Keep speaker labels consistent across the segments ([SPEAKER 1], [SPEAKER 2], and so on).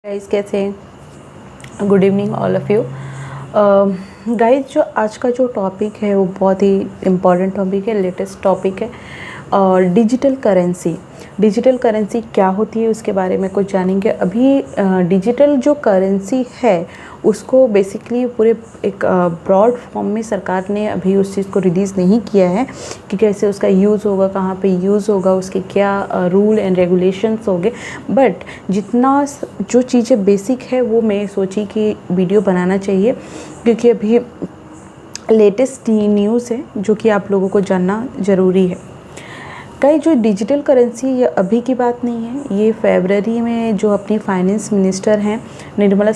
[SPEAKER 1] Guys कैसे हैं। Good evening all of you. Guys जो आज का जो टॉपिक है वो बहुत ही इम्पॉर्टेंट टॉपिक है, लेटेस्ट टॉपिक है। और डिजिटल करेंसी क्या होती है उसके बारे में कुछ जानेंगे। अभी डिजिटल जो करेंसी है उसको बेसिकली पूरे एक ब्रॉड फॉर्म में सरकार ने अभी उस चीज़ को रिलीज़ नहीं किया है कि कैसे उसका यूज़ होगा, कहाँ पे यूज़ होगा, उसके क्या रूल एंड रेगुलेशंस होंगे। बट जितना जो चीज़ें बेसिक है वो मैं सोची कि वीडियो बनाना चाहिए, क्योंकि अभी लेटेस्ट न्यूज़ है जो कि आप लोगों को जानना ज़रूरी है। कई जो डिजिटल करेंसी ये अभी की बात नहीं है, ये फरवरी में जो अपनी फाइनेंस मिनिस्टर हैं निर्मला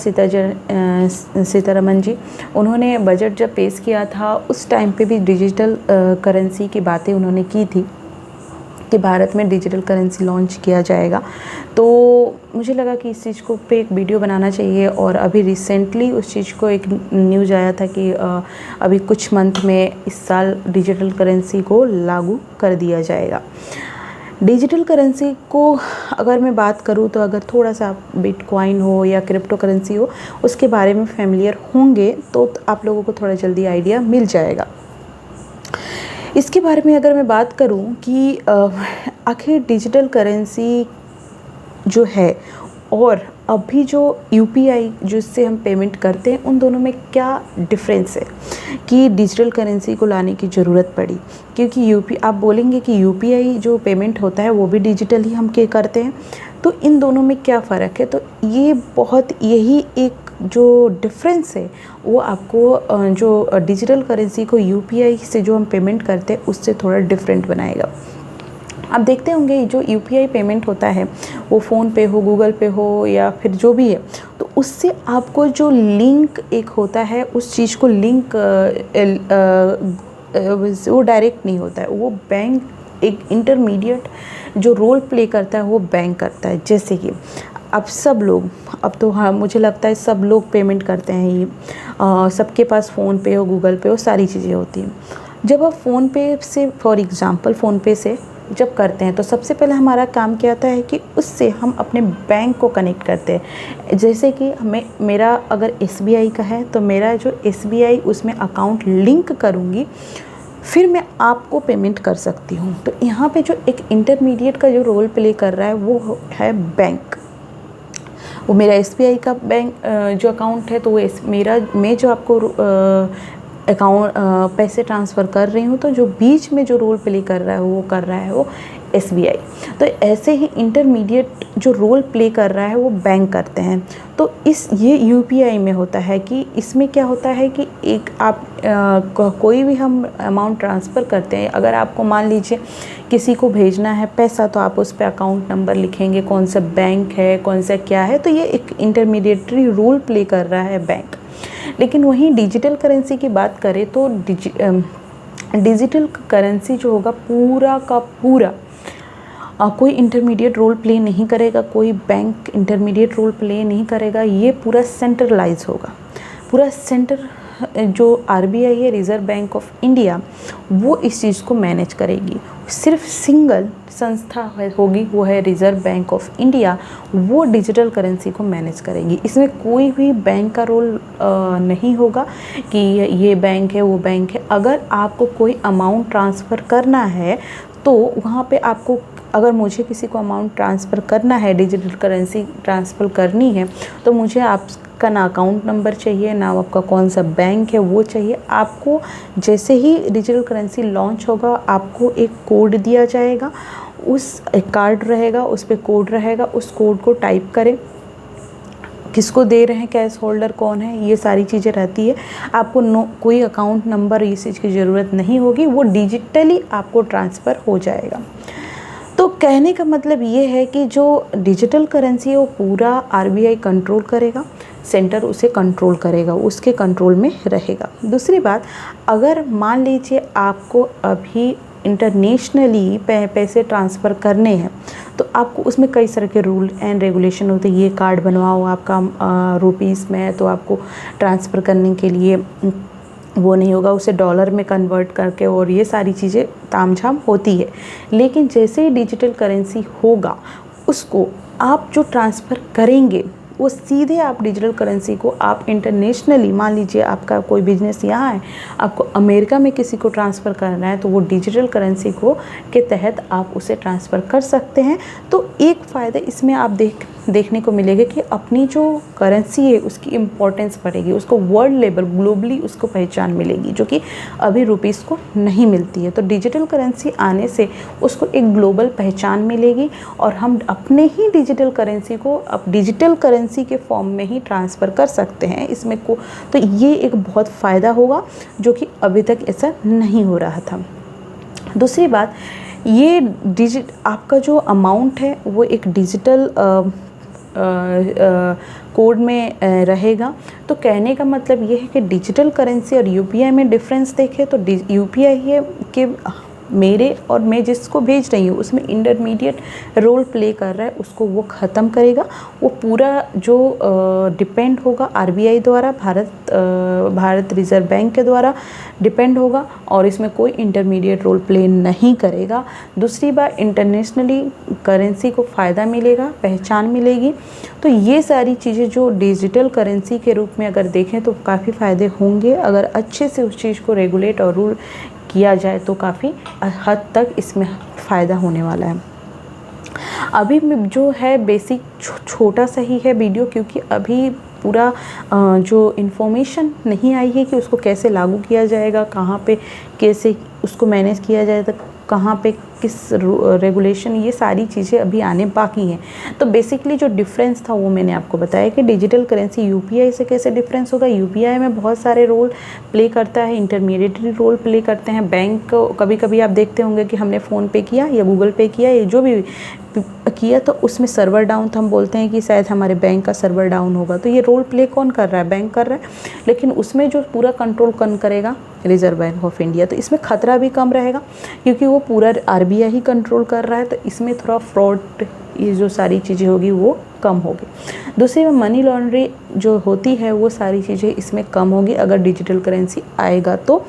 [SPEAKER 1] सीतारमन जी, उन्होंने बजट जब पेश किया था उस टाइम पे भी डिजिटल करेंसी की बातें उन्होंने की थी कि भारत में डिजिटल करेंसी लॉन्च किया जाएगा। तो मुझे लगा कि इस चीज़ को पे एक वीडियो बनाना चाहिए। और अभी रिसेंटली उस चीज़ को एक न्यूज़ आया था कि अभी कुछ मंथ में इस साल डिजिटल करेंसी को लागू कर दिया जाएगा। डिजिटल करेंसी को अगर मैं बात करूँ तो अगर थोड़ा सा बिटकॉइन हो या क्रिप्टो करेंसी हो उसके बारे में फेमिलियर होंगे तो आप लोगों को थोड़ा जल्दी आइडिया मिल जाएगा। इसके बारे में अगर मैं बात करूं कि आखिर डिजिटल करेंसी जो है और अभी जो यूपीआई जिससे हम पेमेंट करते हैं उन दोनों में क्या डिफरेंस है कि डिजिटल करेंसी को लाने की ज़रूरत पड़ी। क्योंकि आप बोलेंगे कि यूपीआई जो पेमेंट होता है वो भी डिजिटल ही हम करते हैं, तो इन दोनों में क्या फ़र्क है। तो ये यही एक जो डिफरेंस है वो आपको जो डिजिटल करेंसी को यूपीआई से जो हम पेमेंट करते हैं उससे थोड़ा डिफरेंट बनाएगा। आप देखते होंगे जो यूपीआई पेमेंट होता है वो फ़ोन पे हो, गूगल पे हो या फिर जो भी है, तो उससे आपको जो लिंक एक होता है उस चीज़ को लिंक वो डायरेक्ट नहीं होता है, वो बैंक एक इंटरमीडिएट जो रोल प्ले करता है वो बैंक करता है। जैसे कि अब सब लोग, अब तो हाँ मुझे लगता है सब लोग पेमेंट करते हैं, ये सबके पास फ़ोन पे हो, गूगल पे हो, सारी चीज़ें होती हैं। जब आप फ़ोन पे से फॉर एग्ज़ाम्पल फ़ोन पे से जब करते हैं तो सबसे पहले हमारा काम क्या होता है कि उससे हम अपने बैंक को कनेक्ट करते हैं। जैसे कि मेरा अगर एसबीआई का है तो मेरा जो एसबीआई उसमें अकाउंट लिंक करूँगी, फिर मैं आपको पेमेंट कर सकती हूँ। तो यहाँ पे जो एक इंटरमीडिएट का जो रोल प्ले कर रहा है वो है बैंक। वो मेरा एसबीआई का बैंक जो अकाउंट है तो वो मैं जो आपको अकाउंट पैसे ट्रांसफ़र कर रही हूँ, तो जो बीच में जो रोल प्ले कर रहा है वो एसबीआई। तो ऐसे ही इंटरमीडिएट जो रोल प्ले कर रहा है वो बैंक करते हैं। तो ये यूपीआई में होता है कि इसमें क्या होता है कि एक आप कोई भी हम अमाउंट ट्रांसफ़र करते हैं, अगर आपको मान लीजिए किसी को भेजना है पैसा तो आप उस पर अकाउंट नंबर लिखेंगे, कौन सा बैंक है, कौन सा क्या है, तो ये एक इंटरमीडिएटरी रोल प्ले कर रहा है बैंक। लेकिन वहीं डिजिटल करेंसी की बात करें तो डिजिटल करेंसी जो होगा पूरा का पूरा कोई इंटरमीडिएट रोल प्ले नहीं करेगा, कोई बैंक इंटरमीडिएट रोल प्ले नहीं करेगा, ये पूरा सेंट्रलाइज होगा। पूरा सेंटर जो आरबीआई है, रिज़र्व बैंक ऑफ इंडिया, वो इस चीज़ को मैनेज करेगी। सिर्फ सिंगल संस्था होगी, वो है रिज़र्व बैंक ऑफ इंडिया, वो डिजिटल करेंसी को मैनेज करेगी। इसमें कोई भी बैंक का रोल नहीं होगा कि ये बैंक है वो बैंक है। अगर आपको कोई अमाउंट ट्रांसफ़र करना है तो वहाँ पे आपको, अगर मुझे किसी को अमाउंट ट्रांसफ़र करना है, डिजिटल करेंसी ट्रांसफ़र करनी है, तो मुझे आपका ना अकाउंट नंबर चाहिए, ना आपका कौन सा बैंक है वो चाहिए। आपको जैसे ही डिजिटल करेंसी लॉन्च होगा आपको एक कोड दिया जाएगा, एक कार्ड रहेगा, उस पर कोड रहेगा, उस कोड को टाइप करें, किसको दे रहे हैं, कैश होल्डर कौन है, ये सारी चीज़ें रहती है। आपको कोई अकाउंट नंबर इस चीज़ की ज़रूरत नहीं होगी, वो डिजिटली आपको ट्रांसफ़र हो जाएगा। तो कहने का मतलब ये है कि जो डिजिटल करेंसी है वो पूरा आरबीआई कंट्रोल करेगा, सेंटर उसे कंट्रोल करेगा, उसके कंट्रोल में रहेगा। दूसरी बात, अगर मान लीजिए आपको अभी इंटरनेशनली पैसे ट्रांसफ़र करने हैं तो आपको उसमें कई तरह के रूल एंड रेगुलेशन होते हैं। ये कार्ड बनवाओ आपका रुपीज़ में है तो आपको ट्रांसफ़र करने के लिए वो नहीं होगा, उसे डॉलर में कन्वर्ट करके, और ये सारी चीज़ें तामझाम होती है। लेकिन जैसे ही डिजिटल करेंसी होगा उसको आप जो ट्रांसफ़र करेंगे वो सीधे आप डिजिटल करेंसी को आप इंटरनेशनली, मान लीजिए आपका कोई बिजनेस यहाँ है, आपको अमेरिका में किसी को ट्रांसफ़र करना है, तो वो डिजिटल करेंसी को के तहत आप उसे ट्रांसफ़र कर सकते हैं। तो एक फ़ायदा इसमें आप देखने को मिलेगा कि अपनी जो करेंसी है उसकी इम्पोर्टेंस बढ़ेगी, उसको वर्ल्ड लेवल ग्लोबली उसको पहचान मिलेगी, जो कि अभी रुपीस को नहीं मिलती है। तो डिजिटल करेंसी आने से उसको एक ग्लोबल पहचान मिलेगी और हम अपने ही डिजिटल करेंसी को अब डिजिटल करेंसी के फॉर्म में ही ट्रांसफ़र कर सकते हैं इसमें को। तो ये एक बहुत फ़ायदा होगा जो कि अभी तक ऐसा नहीं हो रहा था। दूसरी बात, ये आपका जो अमाउंट है वो एक डिजिटल कोड में रहेगा। तो कहने का मतलब ये है कि डिजिटल करेंसी और यूपीआई में डिफरेंस देखें तो यूपीआई है कि मेरे और मैं जिसको भेज रही हूँ उसमें इंटरमीडिएट रोल प्ले कर रहा है, उसको वो ख़त्म करेगा। वो पूरा जो डिपेंड होगा आरबीआई द्वारा, भारत रिज़र्व बैंक के द्वारा डिपेंड होगा और इसमें कोई इंटरमीडिएट रोल प्ले नहीं करेगा। दूसरी बात, इंटरनेशनली करेंसी को फ़ायदा मिलेगा, पहचान मिलेगी। तो ये सारी चीज़ें जो डिजिटल करेंसी के रूप में अगर देखें तो काफ़ी फ़ायदे होंगे। अगर अच्छे से उस चीज़ को रेगुलेट और रूल किया जाए तो काफ़ी हद तक इसमें फ़ायदा होने वाला है। अभी जो है बेसिक छोटा सा ही है वीडियो, क्योंकि अभी पूरा जो इन्फॉर्मेशन नहीं आई है कि उसको कैसे लागू किया जाएगा, कहाँ पे कैसे उसको मैनेज किया जाए, तो कहाँ पे किस रेगुलेशन, ये सारी चीज़ें अभी आने बाकी हैं। तो बेसिकली जो डिफरेंस था वो मैंने आपको बताया कि डिजिटल करेंसी यूपीआई से कैसे डिफरेंस होगा। यूपीआई में बहुत सारे रोल प्ले करता है, इंटरमीडिएटरी रोल प्ले करते हैं बैंक। कभी कभी आप देखते होंगे कि हमने फ़ोन पे किया या गूगल पे किया या जो भी किया तो उसमें सर्वर डाउन, तो हम बोलते हैं कि शायद हमारे बैंक का सर्वर डाउन होगा। तो ये रोल प्ले कौन कर रहा है? बैंक कर रहा है। लेकिन उसमें जो पूरा कंट्रोल कौन करेगा? Reserve bank of India. तो इसमें ख़तरा भी कम रहेगा क्योंकि वो पूरा आरबीआई ही कंट्रोल कर रहा है। तो इसमें थोड़ा फ्रॉड, ये जो सारी चीज़ें होगी वो कम होगी। दूसरी में मनी लॉन्ड्रिंग जो होती है वो सारी चीज़ें इसमें कम होगी अगर डिजिटल करेंसी आएगा। तो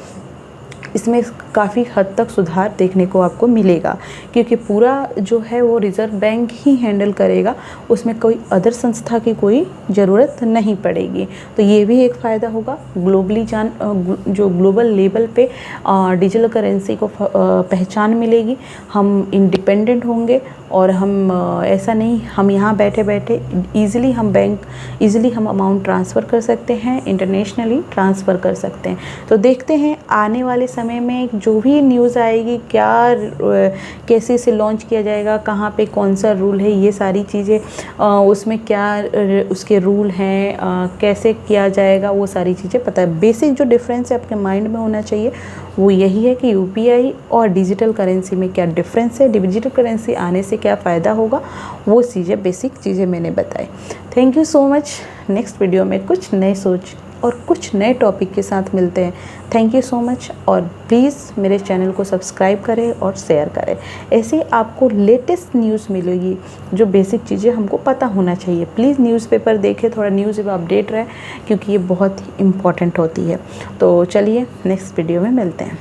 [SPEAKER 1] इसमें काफ़ी हद तक सुधार देखने को आपको मिलेगा क्योंकि पूरा जो है वो रिज़र्व बैंक ही हैंडल करेगा, उसमें कोई अदर संस्था की कोई ज़रूरत नहीं पड़ेगी। तो ये भी एक फ़ायदा होगा। ग्लोबली जो ग्लोबल लेवल पे डिजिटल करेंसी को पहचान मिलेगी, हम इंडिपेंडेंट होंगे और हम ऐसा नहीं हम यहाँ बैठे बैठे ईज़िली हम अमाउंट ट्रांसफ़र कर सकते हैं, इंटरनेशनली ट्रांसफ़र कर सकते हैं। तो देखते हैं आने वाले समय में जो भी न्यूज़ आएगी, क्या कैसे इसे लॉन्च किया जाएगा, कहाँ पे कौन सा रूल है, ये सारी चीज़ें उसमें क्या उसके रूल हैं, कैसे किया जाएगा, वो सारी चीज़ें पता है। बेसिक जो डिफरेंस है आपके माइंड में होना चाहिए वो यही है कि यूपीआई और डिजिटल करेंसी में क्या डिफरेंस है, डिजिटल करेंसी आने से क्या फ़ायदा होगा, वो चीज़ें बेसिक चीज़ें मैंने बताई। Thank you so much. Next video में कुछ नए सोच और कुछ नए टॉपिक के साथ मिलते हैं। थैंक यू सो मच और प्लीज़ मेरे चैनल को सब्सक्राइब करें और शेयर करें। ऐसे आपको लेटेस्ट न्यूज़ मिलेगी, जो बेसिक चीज़ें हमको पता होना चाहिए। प्लीज़ न्यूज़पेपर देखें, थोड़ा न्यूज़ अपडेट रहे क्योंकि ये बहुत ही इम्पॉर्टेंट होती है। तो चलिए नेक्स्ट वीडियो में मिलते हैं।